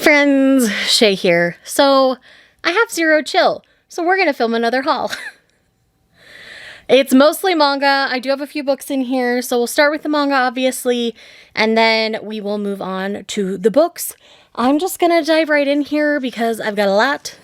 friends, Shay here. So I have zero chill, so we're gonna film another haul. It's mostly manga. I do have a few books in here, so we'll start with the manga, obviously, and then we will move on to the books. I'm just gonna dive right in here because I've got a lot,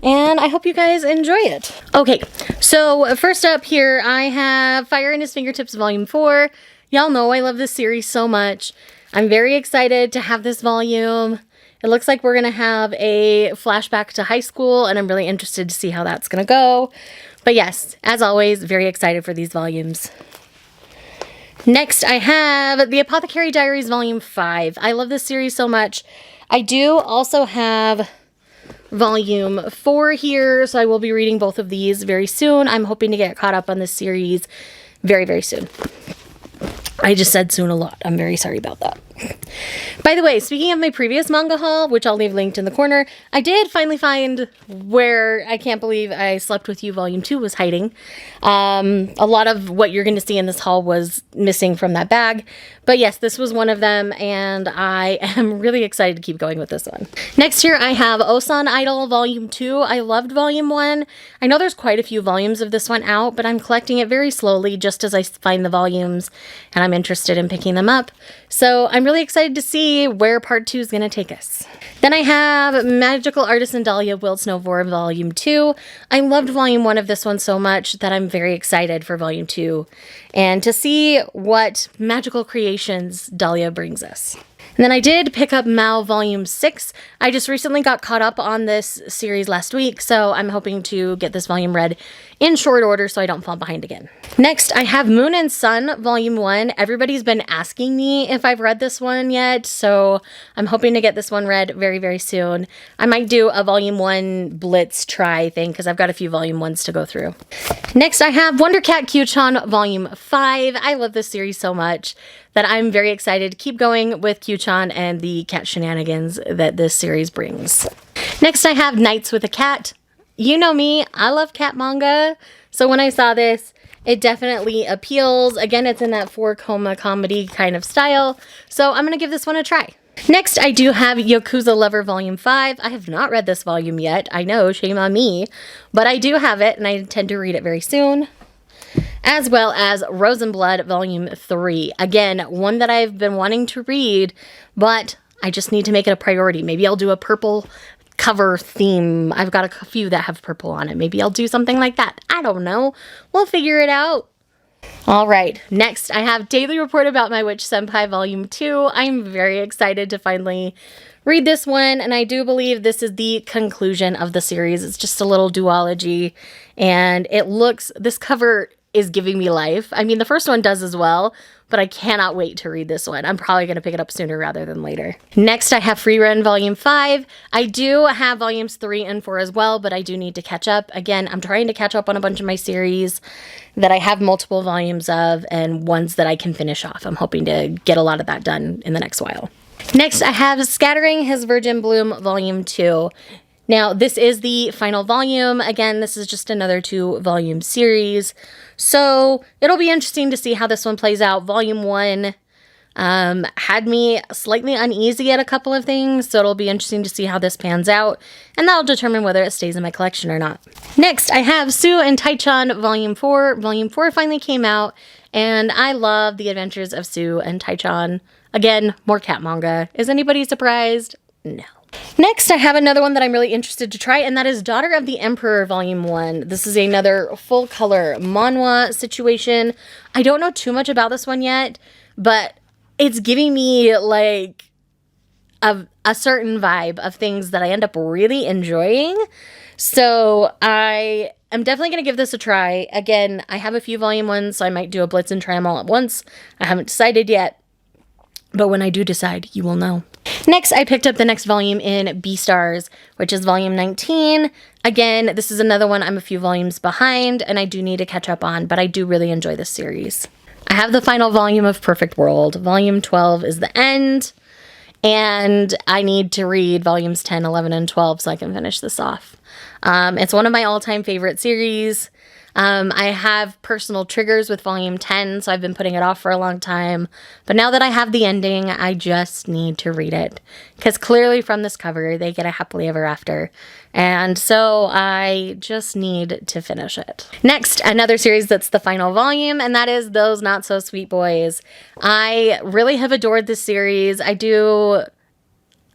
and I hope you guys enjoy it. Okay, so first up here, I have Fire in His Fingertips Volume 4. Y'all know I love this series so much. I'm very excited to have this volume. It looks like we're gonna have a flashback to high school, and I'm really interested to see how that's gonna go. But yes, as always, very excited for these volumes. Next, I have The Apothecary Diaries Volume 5. I love this series so much. I do also have Volume 4 here, so I will be reading both of these very soon. I'm hoping to get caught up on this series very, very soon. I just said soon a lot. I'm very sorry about that. By the way, speaking of my previous manga haul, which I'll leave linked in the corner, I did finally find where I Can't Believe I Slept With You Volume 2 was hiding. A lot of what you're going to see in this haul was missing from that bag. But yes, this was one of them, and I am really excited to keep going with this one. Next here, I have Osan Idol Volume 2. I loved Volume 1. I know there's quite a few volumes of this one out, but I'm collecting it very slowly just as I find the volumes, and I'm interested in picking them up. So I'm really excited to see where Part 2 is going to take us. Then I have Magical Artisan Dahlia Will Snowvore Volume 2. I loved Volume 1 of this one so much that I'm very excited for Volume 2 and to see what magical creations Dahlia brings us. And then I did pick up Mao Volume 6. I just recently got caught up on this series last week, so I'm hoping to get this volume read in short order so I don't fall behind again. Next, I have Moon and Sun Volume 1. Everybody's been asking me if I've read this one yet, so I'm hoping to get this one read very, very soon. I might do a Volume 1 blitz try thing because I've got a few Volume 1s to go through. Next, I have Wonder Cat Q-chan Volume 5. I love this series so much that I'm very excited to keep going with Q-chan and the cat shenanigans that this series brings. Next, I have Nights with a Cat. You know me, I love cat manga, so when I saw this, it definitely appeals. Again, it's in that 4-coma comedy kind of style, so I'm gonna give this one a try. Next, I do have Yakuza Lover Volume 5. I have not read this volume yet. I know, shame on me, but I do have it, and I intend to read it very soon. As well as Rose and Blood Volume 3. Again, one that I've been wanting to read, but I just need to make it a priority. Maybe I'll do a purple cover theme. I've got a few that have purple on it. Maybe I'll do something like that. I don't know. We'll figure it out. All right, next I have Daily Report About My Witch Senpai Volume 2. I'm very excited to finally read this one, and I do believe this is the conclusion of the series. It's just a little duology, and this cover is giving me life. I mean, the first one does as well, but I cannot wait to read this one. I'm probably going to pick it up sooner rather than later. Next, I have Free Run Volume 5. I do have Volumes 3 and 4 as well, but I do need to catch up. Again, I'm trying to catch up on a bunch of my series that I have multiple volumes of and ones that I can finish off. I'm hoping to get a lot of that done in the next while. Next, I have Scattering His Virgin Bloom Volume 2. Now, this is the final volume. Again, this is just another 2-volume series. So it'll be interesting to see how this one plays out. Volume 1 had me slightly uneasy at a couple of things, so it'll be interesting to see how this pans out, and that'll determine whether it stays in my collection or not. Next, I have Sue and Taichan Volume 4. Volume 4 finally came out, and I love the adventures of Sue and Taichan. Again, more cat manga. Is anybody surprised? No. Next, I have another one that I'm really interested to try, and that is Daughter of the Emperor Volume 1. This is another full-color manhwa situation. I don't know too much about this one yet, but it's giving me, like, a certain vibe of things that I end up really enjoying. So I am definitely going to give this a try. Again, I have a few Volume 1s, so I might do a blitz and try them all at once. I haven't decided yet, but when I do decide, you will know. Next, I picked up the next volume in Beastars, which is Volume 19. Again, this is another one I'm a few volumes behind, and I do need to catch up on, but I do really enjoy this series. I have the final volume of Perfect World. Volume 12 is the end, and I need to read Volumes 10, 11, and 12 so I can finish this off. It's one of my all-time favorite series. I have personal triggers with volume 10, so I've been putting it off for a long time. But now that I have the ending, I just need to read it. Because clearly from this cover, they get a happily ever after. And so I just need to finish it. Next, another series that's the final volume, and that is Those Not So Sweet Boys. I really have adored this series. I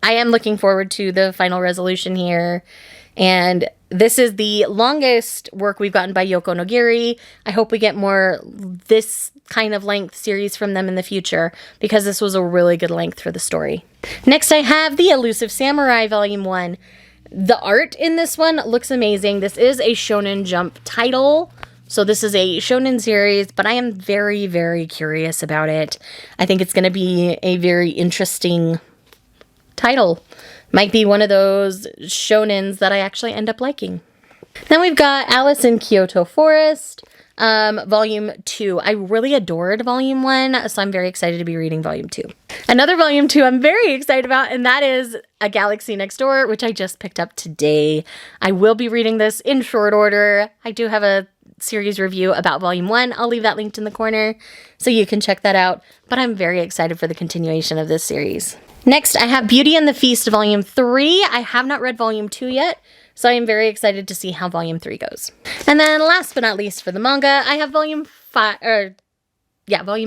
am looking forward to the final resolution here. And this is the longest work we've gotten by Yoko Nogiri. I hope we get more this kind of length series from them in the future, because this was a really good length for the story. Next, I have The Elusive Samurai Volume 1. The art in this one looks amazing. This is a Shonen Jump title, so this is a shonen series, but I am very, very curious about it. I think it's going to be a very interesting title. Might be one of those shonens that I actually end up liking. Then we've got Alice in Kyoto Forest, Volume 2. I really adored Volume 1, so I'm very excited to be reading Volume 2. Another Volume 2 I'm very excited about, and that is A Galaxy Next Door, which I just picked up today. I will be reading this in short order. I do have a series review about Volume 1. I'll leave that linked in the corner so you can check that out, but I'm very excited for the continuation of this series. Next, I have Beauty and the Feast Volume 3. I have not read Volume 2 yet, so I am very excited to see how Volume 3 goes. And then last but not least for the manga, I have Volume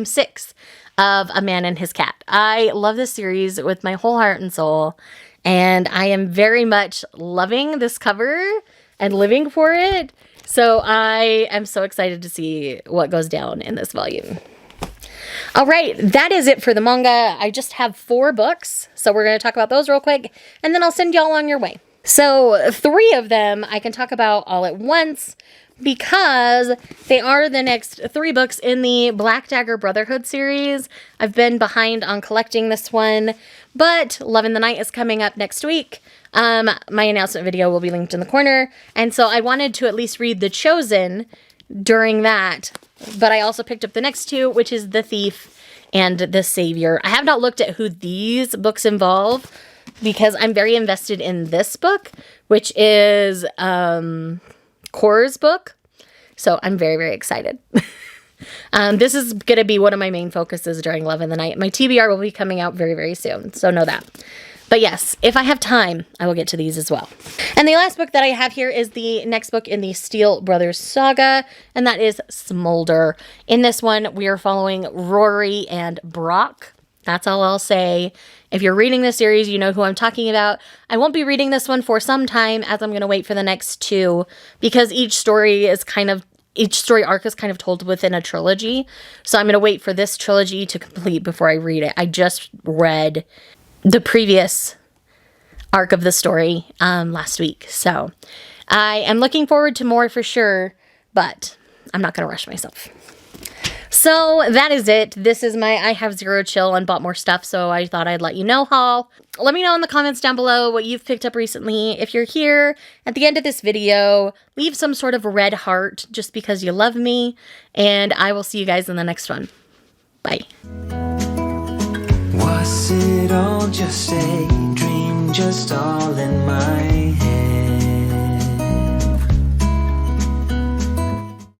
6 of A Man and His Cat. I love this series with my whole heart and soul, and I am very much loving this cover and living for it. So I am so excited to see what goes down in this volume. All right, that is it for the manga. I just have 4 books, so we're going to talk about those real quick, and then I'll send y'all on your way. So 3 of them I can talk about all at once because they are the next 3 books in the Black Dagger Brotherhood series. I've been behind on collecting this one, but Love in the Night is coming up next week. My announcement video will be linked in the corner, and so I wanted to at least read The Chosen during that. But I also picked up the next 2, which is The Thief and The Savior. I have not looked at who these books involve because I'm very invested in this book, which is Cora's book. So I'm very, very excited. This is going to be one of my main focuses during Love in the Night. My TBR will be coming out very, very soon, so know that. But yes, if I have time, I will get to these as well. And the last book that I have here is the next book in the Steel Brothers saga, and that is Smolder. In this one, we are following Rory and Brock. That's all I'll say. If you're reading this series, you know who I'm talking about. I won't be reading this one for some time, as I'm going to wait for the next 2, because each story arc is kind of told within a trilogy. So I'm going to wait for this trilogy to complete before I read it. I just read the previous arc of the story last week. So I am looking forward to more for sure, but I'm not going to rush myself. So that is it. This is my I Have Zero Chill and bought more stuff, so I thought I'd let you know haul. Let me know in the comments down below what you've picked up recently. If you're here at the end of this video, leave some sort of red heart just because you love me, and I will see you guys in the next one. Bye. Was it all just a dream, just all in my head?